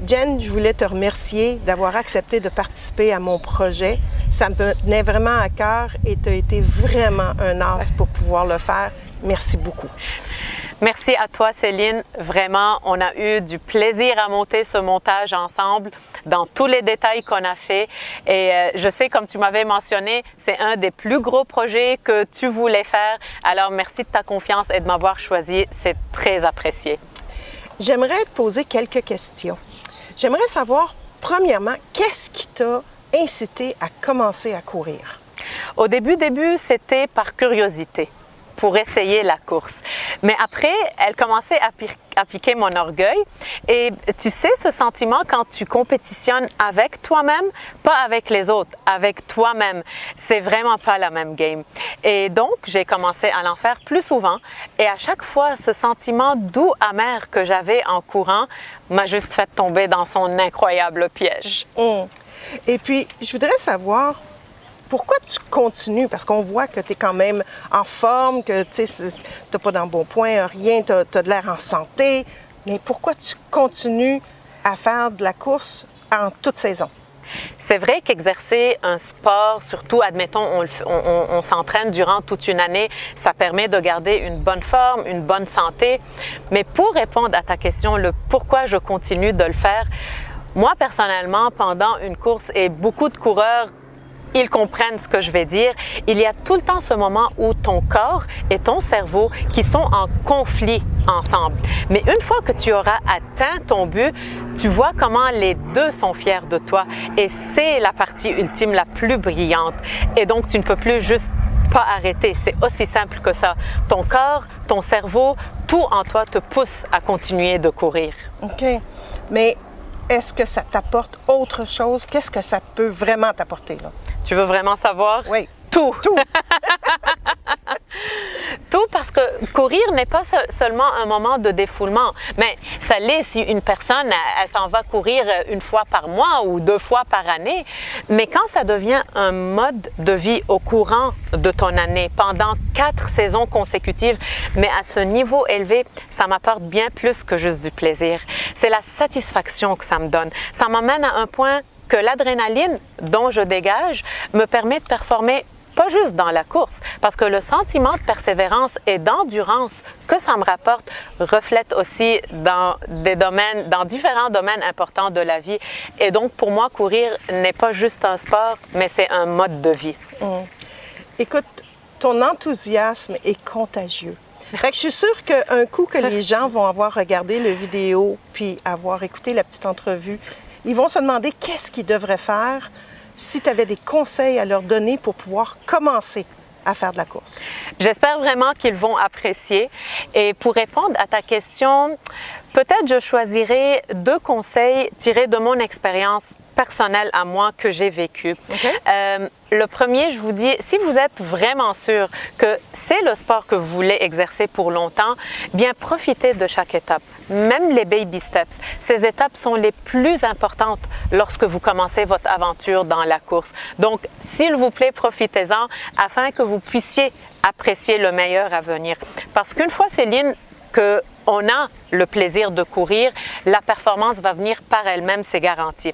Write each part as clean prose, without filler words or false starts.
Jen, je voulais te remercier d'avoir accepté de participer à mon projet. Ça me tenait vraiment à cœur et tu as été vraiment un as pour pouvoir le faire. Merci beaucoup. Merci à toi, Céline. Vraiment, on a eu du plaisir à monter ce montage ensemble dans tous les détails qu'on a fait. Et je sais, comme tu m'avais mentionné, c'est un des plus gros projets que tu voulais faire. Alors, merci de ta confiance et de m'avoir choisi. C'est très apprécié. J'aimerais te poser quelques questions. J'aimerais savoir, premièrement, qu'est-ce qui t'a incité à commencer à courir? Au début, c'était par curiosité, pour essayer la course. Mais après, elle commençait à piquer mon orgueil. Et tu sais, ce sentiment quand tu compétitionnes avec toi-même, pas avec les autres, avec toi-même, c'est vraiment pas la même game. Et donc, j'ai commencé à l'en faire plus souvent. Et à chaque fois, ce sentiment doux, amer que j'avais en courant m'a juste fait tomber dans son incroyable piège. Et puis, je voudrais savoir, pourquoi tu continues? Parce qu'on voit que tu es quand même en forme, que tu n'as pas d'embonpoint, rien, tu as de l'air en santé. Mais pourquoi tu continues à faire de la course en toute saison? C'est vrai qu'exercer un sport, surtout, admettons, on s'entraîne durant toute une année, ça permet de garder une bonne forme, une bonne santé. Mais pour répondre à ta question, le pourquoi je continue de le faire, moi, personnellement, pendant une course, et beaucoup de coureurs, ils comprennent ce que je vais dire. Il y a tout le temps ce moment où ton corps et ton cerveau qui sont en conflit ensemble. Mais une fois que tu auras atteint ton but, tu vois comment les deux sont fiers de toi. Et c'est la partie ultime la plus brillante. Et donc, tu ne peux plus juste pas arrêter. C'est aussi simple que ça. Ton corps, ton cerveau, tout en toi te pousse à continuer de courir. OK. Mais est-ce que ça t'apporte autre chose? Qu'est-ce que ça peut vraiment t'apporter, là? Tu veux vraiment savoir? Oui. Tout. Tout. Tout parce que courir n'est pas seulement un moment de défoulement, mais ça l'est si une personne, elle s'en va courir une fois par mois ou 2 fois par année. Mais quand ça devient un mode de vie au courant de ton année, pendant 4 saisons consécutives, mais à ce niveau élevé, ça m'apporte bien plus que juste du plaisir. C'est la satisfaction que ça me donne. Ça m'amène à un point que l'adrénaline dont je dégage me permet de performer pas juste dans la course, parce que le sentiment de persévérance et d'endurance que ça me rapporte reflète aussi dans différents domaines importants de la vie. Et donc, pour moi, courir n'est pas juste un sport, mais c'est un mode de vie. Écoute, ton enthousiasme est contagieux. Fait que je suis sûre qu'un coup que les gens vont avoir regardé le vidéo puis avoir écouté la petite entrevue, ils vont se demander qu'est-ce qu'ils devraient faire si tu avais des conseils à leur donner pour pouvoir commencer à faire de la course. J'espère vraiment qu'ils vont apprécier. Et pour répondre à ta question, peut-être je choisirais 2 conseils tirés de mon expérience personnelle à moi que j'ai vécue. Okay. Le premier, je vous dis, si vous êtes vraiment sûr que c'est le sport que vous voulez exercer pour longtemps, bien profitez de chaque étape, même les baby steps. Ces étapes sont les plus importantes lorsque vous commencez votre aventure dans la course. Donc, s'il vous plaît, profitez-en afin que vous puissiez apprécier le meilleur à venir. Parce qu'une fois, Céline, qu'on a le plaisir de courir, la performance va venir par elle-même, c'est garanti.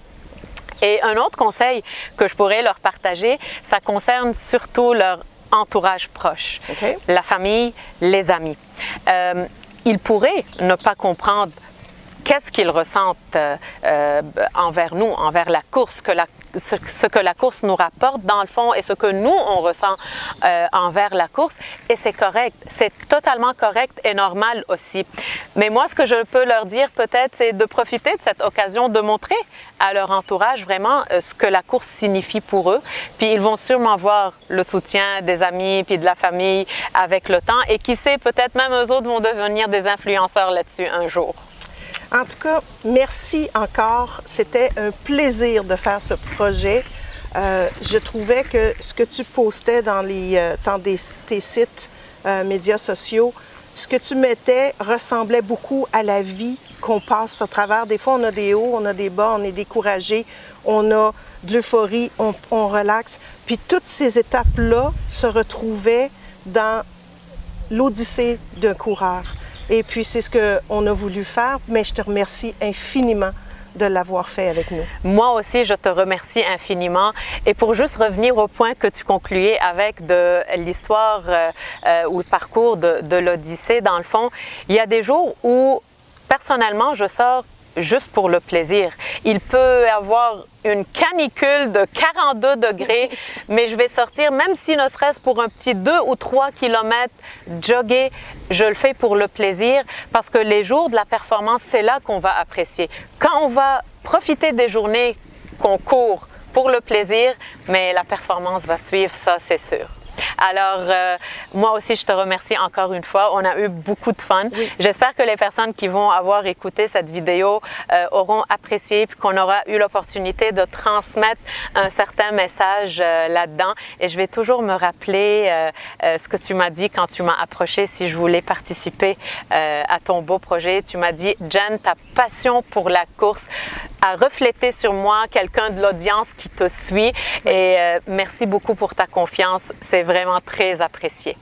Et un autre conseil que je pourrais leur partager, ça concerne surtout leur entourage proche, Okay. la famille, les amis. Ils pourraient ne pas comprendre qu'est-ce qu'ils ressentent envers nous, envers la course, ce que la course nous rapporte dans le fond et ce que nous, on ressent envers la course. Et c'est correct, c'est totalement correct et normal aussi. Mais moi, ce que je peux leur dire peut-être, c'est de profiter de cette occasion de montrer à leur entourage vraiment ce que la course signifie pour eux. Puis ils vont sûrement voir le soutien des amis puis de la famille avec le temps. Et qui sait, peut-être même eux autres vont devenir des influenceurs là-dessus un jour. En tout cas, merci encore. C'était un plaisir de faire ce projet. Je trouvais que ce que tu postais dans tes sites médias sociaux, ce que tu mettais ressemblait beaucoup à la vie qu'on passe au travers. Des fois, on a des hauts, on a des bas, on est découragé, on a de l'euphorie, on relaxe. Puis toutes ces étapes-là se retrouvaient dans l'odyssée d'un coureur. Et puis, c'est ce qu'on a voulu faire, mais je te remercie infiniment de l'avoir fait avec nous. Moi aussi, je te remercie infiniment. Et pour juste revenir au point que tu concluais avec de l'histoire ou le parcours de l'Odyssée, dans le fond, il y a des jours où, personnellement, je sors juste pour le plaisir. Il peut y avoir une canicule de 42 degrés, mais je vais sortir, même si ne serait-ce pour un petit 2 ou 3 kilomètres, jogger, je le fais pour le plaisir, parce que les jours de la performance, c'est là qu'on va apprécier. Quand on va profiter des journées qu'on court pour le plaisir, mais la performance va suivre, ça c'est sûr. Alors, moi aussi, je te remercie encore une fois. On a eu beaucoup de fun. Oui. J'espère que les personnes qui vont avoir écouté cette vidéo auront apprécié puis qu'on aura eu l'opportunité de transmettre un certain message là-dedans. Et je vais toujours me rappeler ce que tu m'as dit quand tu m'as approché si je voulais participer à ton beau projet. Tu m'as dit, Jen, ta passion pour la course a reflété sur moi quelqu'un de l'audience qui te suit. Et merci beaucoup pour ta confiance. C'est vraiment très apprécié.